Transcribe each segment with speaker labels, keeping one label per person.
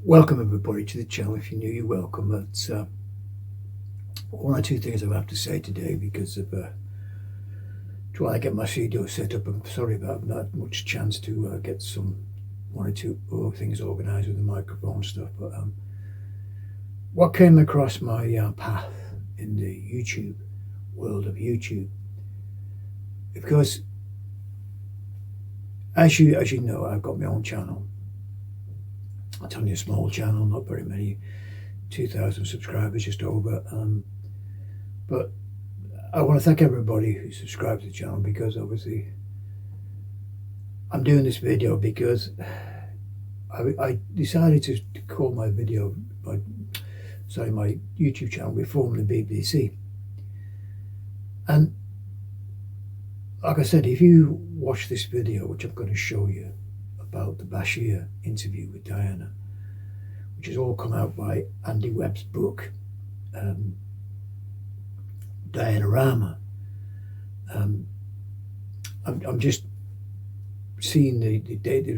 Speaker 1: Welcome everybody to the channel. If you're new, you're welcome. That's one or two things I have to say today because of trying to get my studio set up. I'm sorry about not had much chance to get one or two things organised with the microphone stuff. But what came across my path in the YouTube world of YouTube, because as you know, I've got my own channel. It's only a small channel, not very many, 2,000 subscribers, just over. But I want to thank everybody who subscribed to the channel, because obviously I'm doing this video because I decided to call my my YouTube channel Reform the BBC. And like I said, if you watch this video, which I'm going to show you, about the Bashir interview with Diana, which has all come out by Webb's book, Diana Rama. I'm just seeing there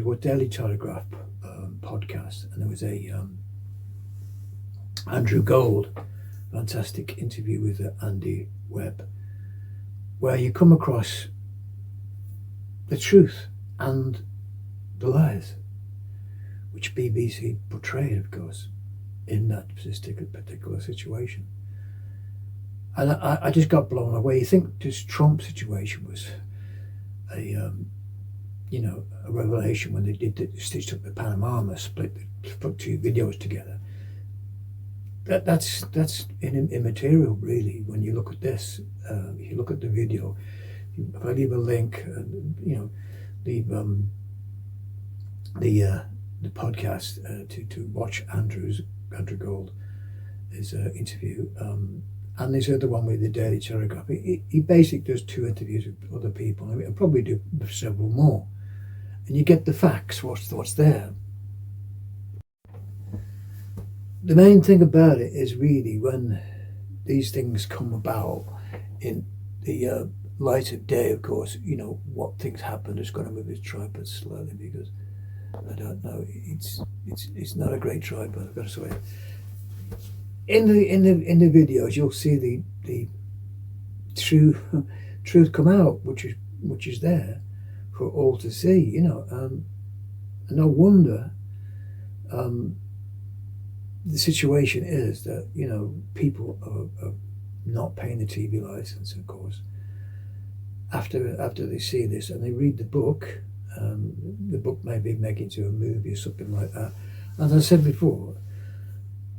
Speaker 1: was a Daily Telegraph podcast, and there was a Andrew Gold fantastic interview with Andy Webb, where you come across the truth and the lies which BBC portrayed, of course, in that particular situation. And I just got blown away. You think this Trump situation was a revelation when they stitched up the Panama, put two videos together. That's immaterial, really, when you look at this. If you look at the video, if I leave a link, leave the podcast to watch Andrew Gold, his interview, and this other one with the Daily Telegraph. He basically does two interviews with other people. I mean, I'll probably do several more, and you get the facts, what's there. The main thing about it is really when these things come about in the light of day, of course, what things happen. It's going to move his tripod slightly because I don't know. It's not a great tripod, I've got to swear. In the videos, you'll see the truth come out, which is there for all to see. And no wonder the situation is that people are not paying the TV license, of course. After they see this and they read the book. The book may be making into a movie or something like that. As I said before,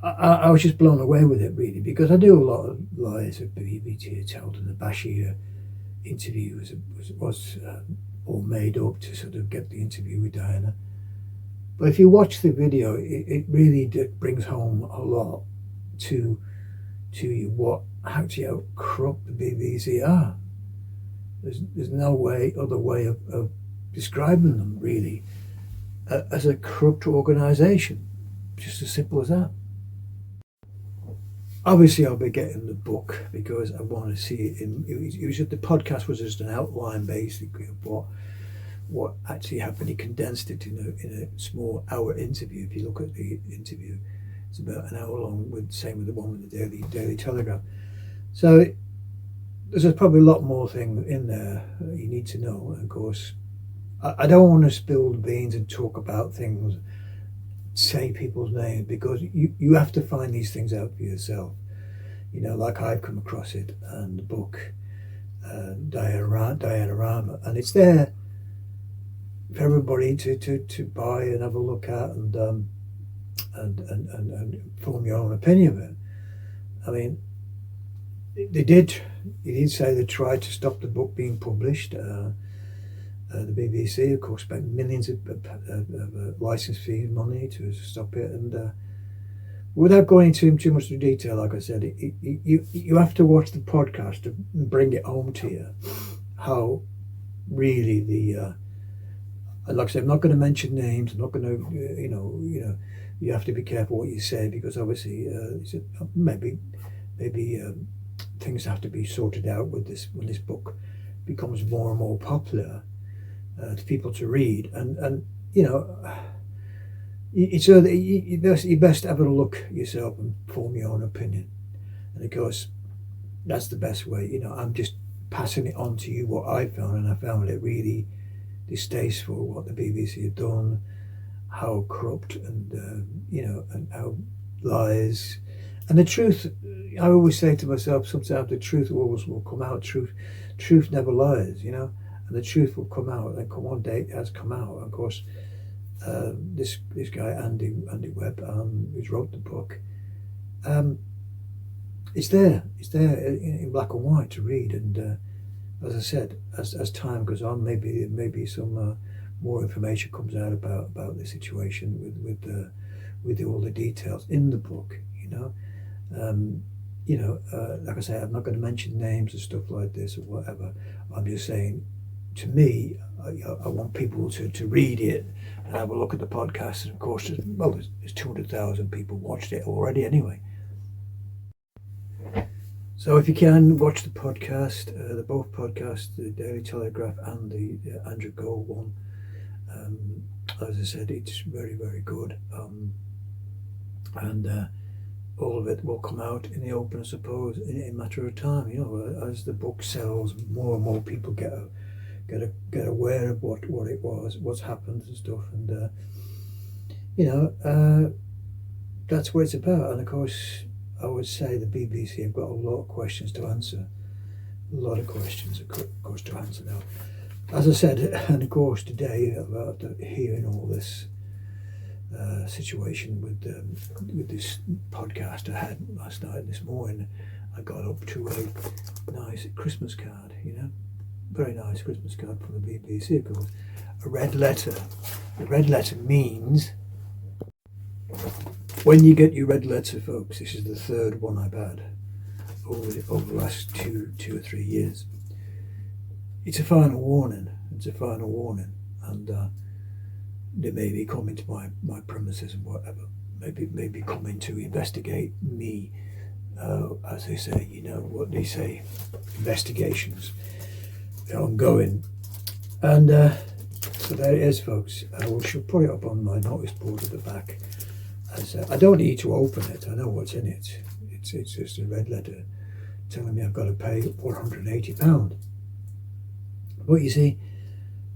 Speaker 1: I was just blown away with it, really, because I do a lot of lies that BBC told, and the Bashir interview was all made up to sort of get the interview with Diana. But if you watch the video, it really brings home a lot to you how corrupt the BBC are. There's no other way of describing them, really, as a corrupt organisation. Just as simple as that. Obviously, I'll be getting the book because I want to see it. The podcast was just an outline, basically, of what actually happened. He condensed it in a small hour interview. If you look at the interview, it's about an hour long. Same with the one with the Daily Telegraph. So there's probably a lot more things in there you need to know. And of course, I don't want to spill the beans and talk about things, say people's names, because you have to find these things out for yourself. Like I've come across it, and the book, Diana Rama, and it's there for everybody to buy and have a look at and form your own opinion of it. I mean, They did. He did say they tried to stop the book being published. The BBC, of course, spent millions of license fee money to stop it. And without going into too much detail, like I said, you have to watch the podcast to bring it home to you how really like I said, I'm not going to mention names. I'm not going to, you have to be careful what you say, because obviously maybe things have to be sorted out with this when this book becomes more and more popular to people to read. And you best have a look yourself and form your own opinion. And of course, that's the best way. I'm just passing it on to you what I found, and I found it really distasteful what the BBC have done, how corrupt and and how lies. And the truth, I always say to myself, sometimes the truth always will come out. Truth never lies, and the truth will come out. And one day it has come out. Of course, this guy Andy Webb, who's wrote the book, it's there in black and white to read. And as I said, as time goes on, maybe some more information comes out about the situation with all the details in the book. Like I say, I'm not going to mention names and stuff like this or whatever. I'm just saying, to me, I want people to read it and have a look at the podcast. And of course, there's 200,000 people watched it already anyway. So if you can, watch the podcast, both podcasts, the Daily Telegraph and the Andrew Gold one. As I said, it's very, very good. And all of it will come out in the open, I suppose, in a matter of time. As the book sells, more and more people get aware of what it was, what's happened and stuff. And that's what it's about. And of course, I would say the BBC have got a lot of questions to answer. A lot of questions, of course, to answer now. As I said, and of course today, about hearing all this situation with this podcast I had last night and this morning, I got up to a nice Christmas card, very nice Christmas card from the BBC, of course. A red letter. The red letter means, when you get your red letter, folks, this is the third one I've had over the last two or 3 years. It's a final warning. And they may be coming to my premises and whatever. Maybe coming to investigate me, as they say. What they say, investigations are ongoing. And so there it is, folks. I should put it up on my notice board at the back. I don't need to open it. I know what's in it. It's just a red letter telling me I've got to pay £480. But you see,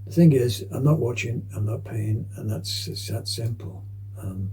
Speaker 1: the thing is, I'm not watching, I'm not paying, and it's that simple. And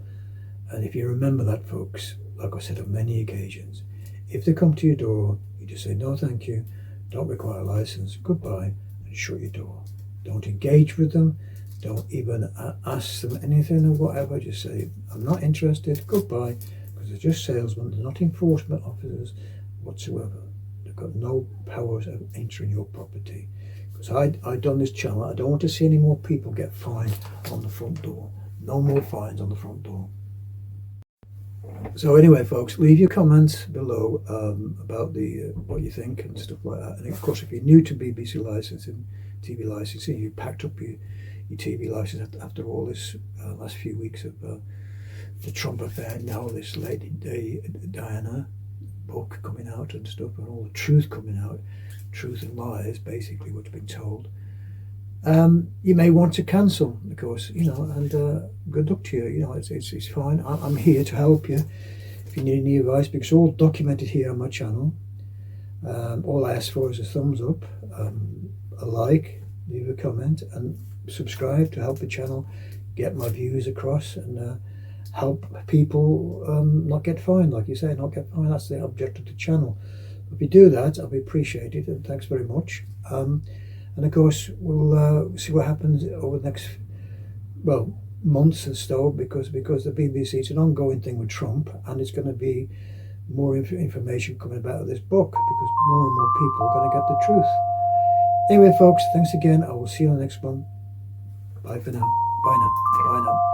Speaker 1: if you remember that, folks, like I said on many occasions, if they come to your door, you just say, no thank you, don't require a license, goodbye, and shut your door. Don't engage with them. Don't even ask them anything or whatever. Just say, I'm not interested, goodbye, because they're just salesmen, they're not enforcement officers whatsoever. They've got no powers of entering your property. Because I've done this channel, I don't want to see any more people get fined on the front door. No more fines on the front door. So anyway, folks, leave your comments below about what you think and stuff like that. And of course, if you're new to BBC licensing, TV licensing, you packed up your TV license after all this last few weeks of the Trump affair, now this Lady Diana book coming out and stuff, and all the truth coming out, truth and lies, basically what's been told. You may want to cancel, of course, and good luck to you. It's fine. I'm here to help you if you need any advice, because it's all documented here on my channel. All I ask for is a thumbs up, a like, leave a comment, and subscribe to help the channel get my views across and help people not get fined, like you say, not get fined. That's the objective of the channel. If you do that, I'll be appreciated, and thanks very much. And of course, we'll see what happens over the next, months or so, because the BBC, it's an ongoing thing with Trump, and it's going to be more information coming about this book, because more and more people are going to get the truth. Anyway, folks, thanks again. I will see you on the next one. Bye for now. Bye now. Bye now.